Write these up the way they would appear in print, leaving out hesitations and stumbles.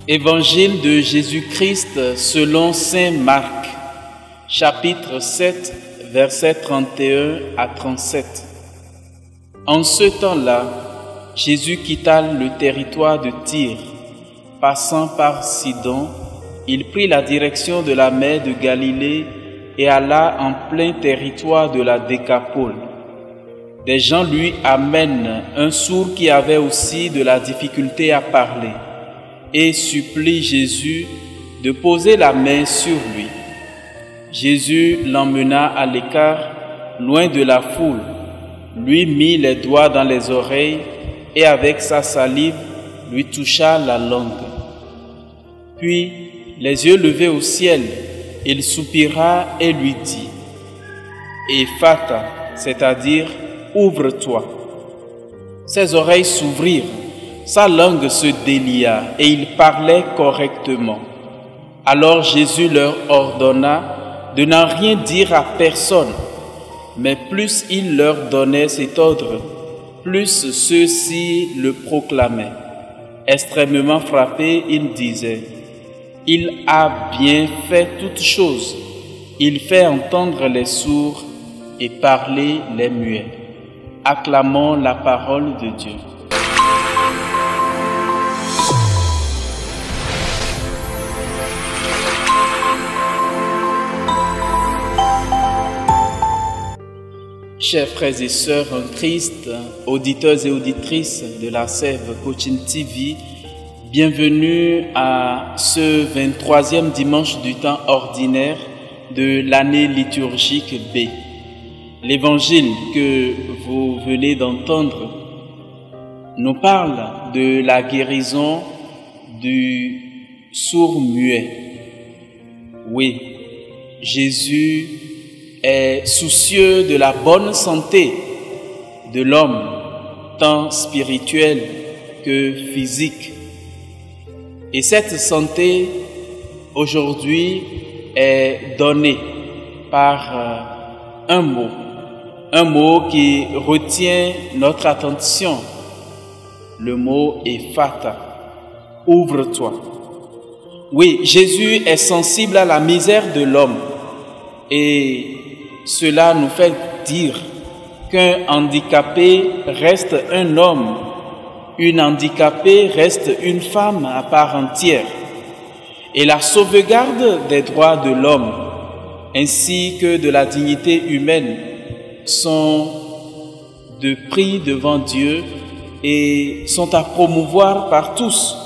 Évangile de Jésus-Christ selon saint Marc, chapitre 7, versets 31 à 37. En ce temps-là, Jésus quitta le territoire de Tyr. Passant par Sidon, il prit la direction de la mer de Galilée et alla en plein territoire de la Décapole. Des gens lui amènent un sourd qui avait aussi de la difficulté à parler et supplient Jésus de poser la main sur lui. Jésus l'emmena à l'écart, loin de la foule, lui mit les doigts dans les oreilles et avec sa salive lui toucha la langue. Puis, les yeux levés au ciel, il soupira et lui dit « Ephata », c'est-à-dire « ouvre-toi ». Ses oreilles s'ouvrirent, sa langue se délia et il parlait correctement. Alors Jésus leur ordonna de n'en rien dire à personne, mais plus il leur donnait cet ordre, plus ceux-ci le proclamaient. Extrêmement frappé, il disait « Il a bien fait toutes choses. Il fait entendre les sourds et parler les muets. » Acclamons la parole de Dieu. Chers frères et sœurs en Christ, auditeurs et auditrices de la Sève Coaching TV, bienvenue à ce 23e dimanche du temps ordinaire de l'année liturgique B. L'évangile que vous venez d'entendre nous parle de la guérison du sourd-muet. Oui, Jésus est soucieux de la bonne santé de l'homme, tant spirituelle que physique. Et cette santé, aujourd'hui, est donnée par un mot qui retient notre attention. Le mot Ephata, ouvre-toi. Oui, Jésus est sensible à la misère de l'homme et cela nous fait dire qu'un handicapé reste un homme, une handicapée reste une femme à part entière. Et la sauvegarde des droits de l'homme ainsi que de la dignité humaine sont de prix devant Dieu et sont à promouvoir par tous.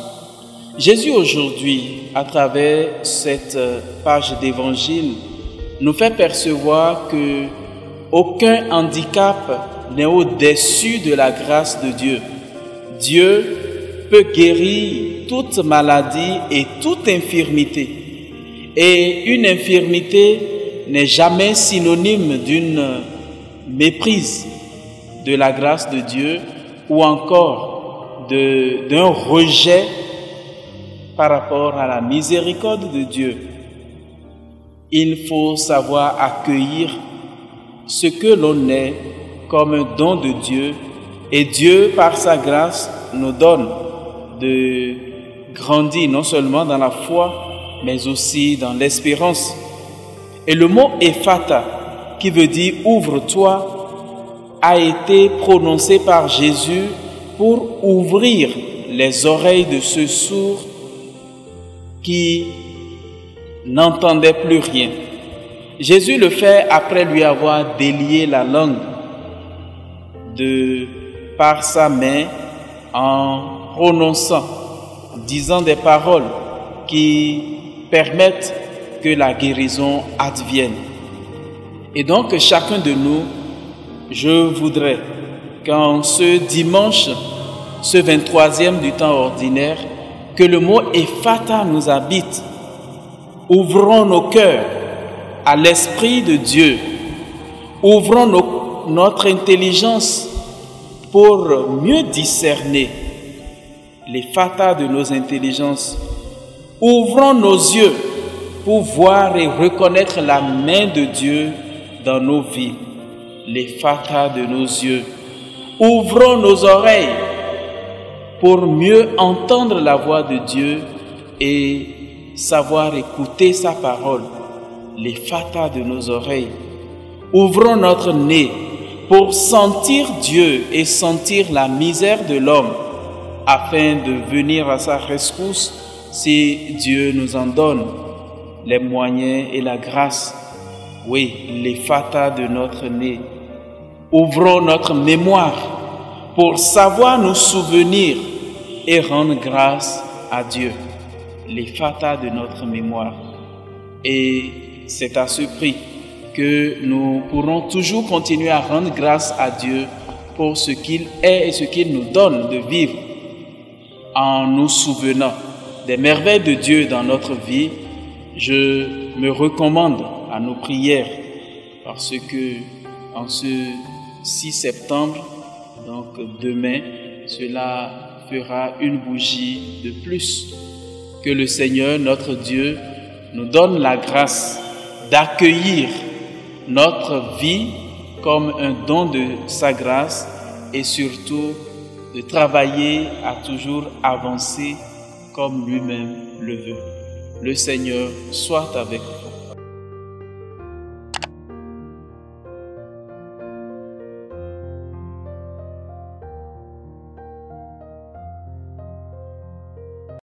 Jésus aujourd'hui, à travers cette page d'évangile, nous fait percevoir que aucun handicap n'est au-dessus de la grâce de Dieu. Dieu peut guérir toute maladie et toute infirmité. Et une infirmité n'est jamais synonyme d'une méprise de la grâce de Dieu ou encore d'un rejet par rapport à la miséricorde de Dieu. Il faut savoir accueillir ce que l'on est comme un don de Dieu et Dieu, par sa grâce, nous donne de grandir non seulement dans la foi, mais aussi dans l'espérance. Et le mot Ephata, qui veut dire « ouvre-toi », a été prononcé par Jésus pour ouvrir les oreilles de ce sourd qui n'entendait plus rien. Jésus le fait après lui avoir délié la langue par sa main en prononçant, disant des paroles qui permettent que la guérison advienne. Et donc chacun de nous, je voudrais qu'en ce dimanche, ce 23e du temps ordinaire, que le mot Ephata nous habite. Ouvrons nos cœurs à l'Esprit de Dieu. Ouvrons notre intelligence pour mieux discerner les fatas de nos intelligences. Ouvrons nos yeux pour voir et reconnaître la main de Dieu dans nos vies. Les fatas de nos yeux. Ouvrons nos oreilles pour mieux entendre la voix de Dieu et savoir écouter sa parole, les fata de nos oreilles. Ouvrons notre nez pour sentir Dieu et sentir la misère de l'homme, afin de venir à sa rescousse si Dieu nous en donne les moyens et la grâce. Oui, les fata de notre nez. Ouvrons notre mémoire pour savoir nous souvenir et rendre grâce à Dieu. Les fata de notre mémoire. Et c'est à ce prix que nous pourrons toujours continuer à rendre grâce à Dieu pour ce qu'il est et ce qu'il nous donne de vivre, en nous souvenant des merveilles de Dieu dans notre vie. Je me recommande à nos prières, parce que en ce 6 septembre, donc demain, cela fera une bougie de plus. Que le Seigneur, notre Dieu, nous donne la grâce d'accueillir notre vie comme un don de sa grâce et surtout de travailler à toujours avancer comme lui-même le veut. Le Seigneur soit avec vous.